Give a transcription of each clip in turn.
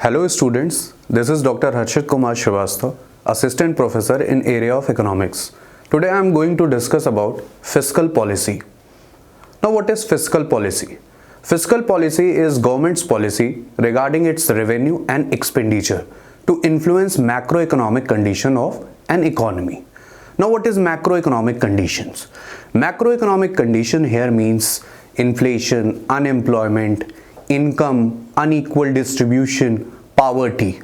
Hello students, this is Dr. Harshit Srivastava, Assistant Professor in area of Economics. Today I am going to discuss about fiscal policy. Now what is fiscal policy? Fiscal policy is government's policy regarding its revenue and expenditure to influence macroeconomic condition of an economy. Now what is macroeconomic conditions? Macroeconomic condition here means inflation, unemployment, income, unequal distribution, poverty.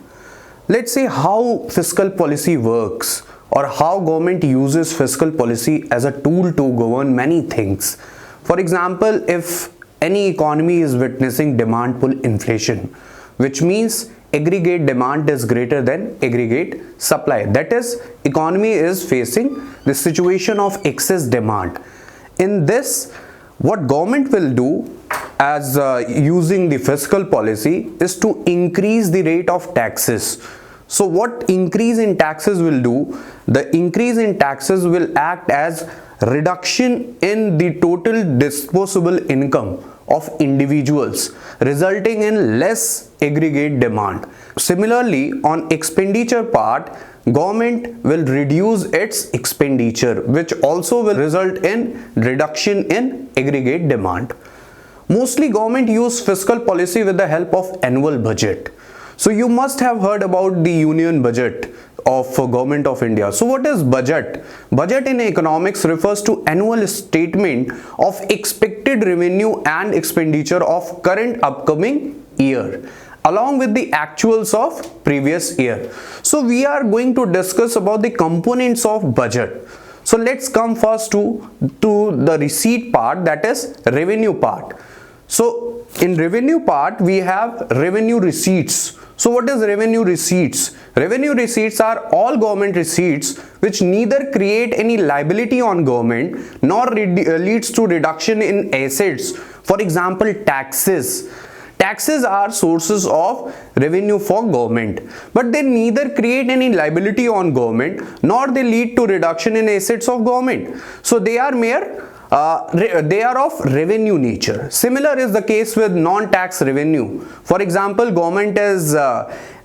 Let's say how fiscal policy works or how government uses fiscal policy as a tool to govern many things. For example, if any economy is witnessing demand pull inflation, which means aggregate demand is greater than aggregate supply. That is, economy is facing the situation of excess demand. In this, what government will do as using the fiscal policy is to increase the rate of taxes. So what increase in taxes will do? The increase in taxes will act as reduction in the total disposable income of individuals, resulting in less aggregate demand. Similarly, on expenditure part, government will reduce its expenditure, which also will result in reduction in aggregate demand. Mostly government use fiscal policy with the help of annual budget. So you must have heard about the union budget of government of India. So what is budget? Budget in economics refers to annual statement of expected revenue and expenditure of current upcoming year along with the actuals of previous year. So we are going to discuss about the components of budget. So let's come first to the receipt part, that is revenue part. So in revenue part we have revenue receipts. So what is revenue receipts? Revenue receipts are all government receipts which neither create any liability on government nor leads to reduction in assets. For example, taxes. Taxes are sources of revenue for government, but they neither create any liability on government nor they lead to reduction in assets of government. So they are they are of revenue nature. Similar is the case with non-tax revenue. For example, government is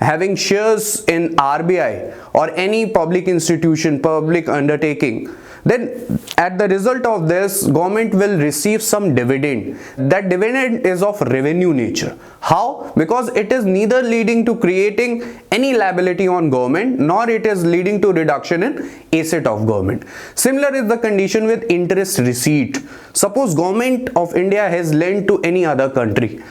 having shares in RBI or any public institution, public undertaking. Then at the result of this, government will receive some dividend. That dividend is of revenue nature. How? Because it is neither leading to creating any liability on government nor it is leading to reduction in asset of government. Similar is the condition with interest receipt. Suppose government of India has lent to any other country,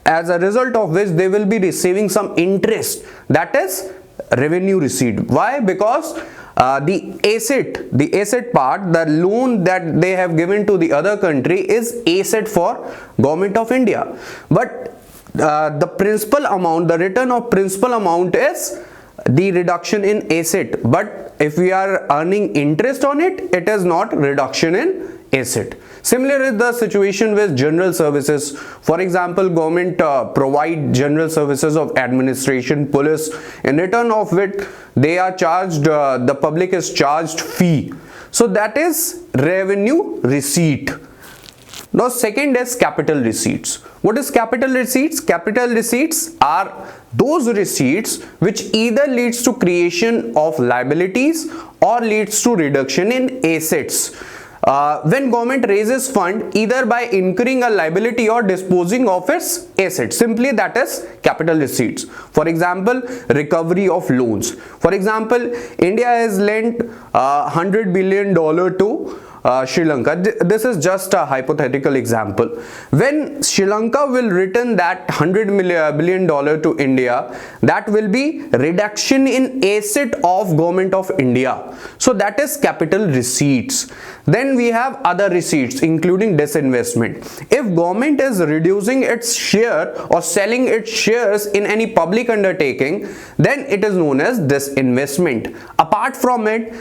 as a result of which they will be receiving some interest, that is revenue receipt. Why? Because the asset part, the loan that they have given to the other country is asset for government of India, but the principal amount, the return of principal amount is the reduction in asset. But if we are earning interest on it, it is not reduction in asset. Similar is the situation with general services. For example, government provide general services of administration, police, in return of which they are charged, the public is charged fee. So that is revenue receipt. Now second is capital receipts. What is capital receipts? Capital receipts are those receipts which either leads to creation of liabilities or leads to reduction in assets. When government raises fund either by incurring a liability or disposing of its assets, simply that is capital receipts. For example, recovery of loans. For example, India has lent $100 billion to Sri Lanka. This is just a hypothetical example. When Sri Lanka will return that $100 billion to India, that will be reduction in asset of government of India. So that is capital receipts. Then we have other receipts including disinvestment. If government is reducing its share or selling its shares in any public undertaking, then it is known as disinvestment. Apart from it,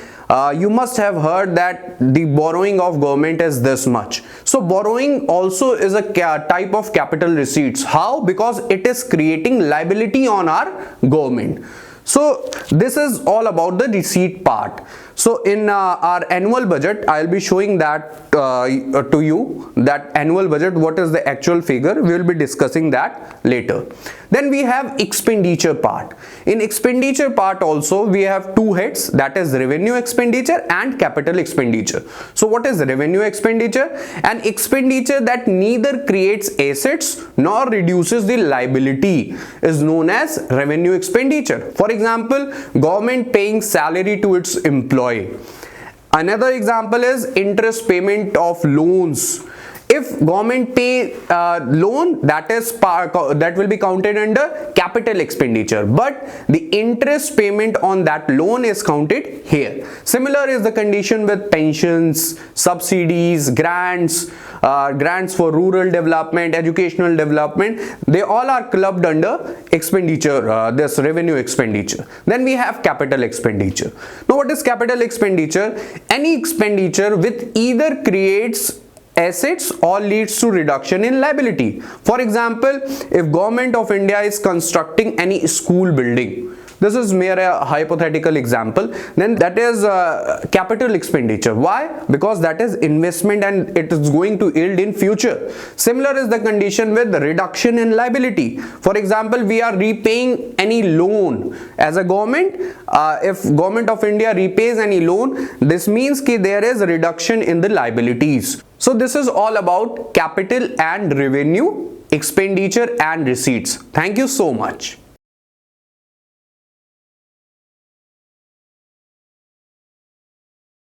you must have heard that the borrowing of government is this much. So borrowing also is a type of capital receipts. How? Because it is creating liability on our government. So this is all about the receipt part. So in our annual budget, I'll be showing that to you, that annual budget, what is the actual figure. We will be discussing that later. Then we have expenditure part. In expenditure part also we have two heads, that is revenue expenditure and capital expenditure. So what is revenue expenditure? An expenditure that neither creates assets nor reduces the liability is known as revenue expenditure. For example, government paying salary to its employee. Another example is interest payment of loans. If government pay loan, that will be counted under capital expenditure, but the interest payment on that loan is counted here. Similar is the condition with pensions, subsidies, grants for rural development, educational development. They all are clubbed under expenditure, this revenue expenditure. Then we have capital expenditure. Now what is capital expenditure? Any expenditure which either creates assets or leads to reduction in liability. For example, if Government of India is constructing any school building, this is mere a hypothetical example, then that is capital expenditure. Why? Because that is investment and it is going to yield in future. Similar is the condition with the reduction in liability. For example, we are repaying any loan as a government. If Government of India repays any loan, this means that there is a reduction in the liabilities. So this is all about capital and revenue, expenditure and receipts. Thank you so much.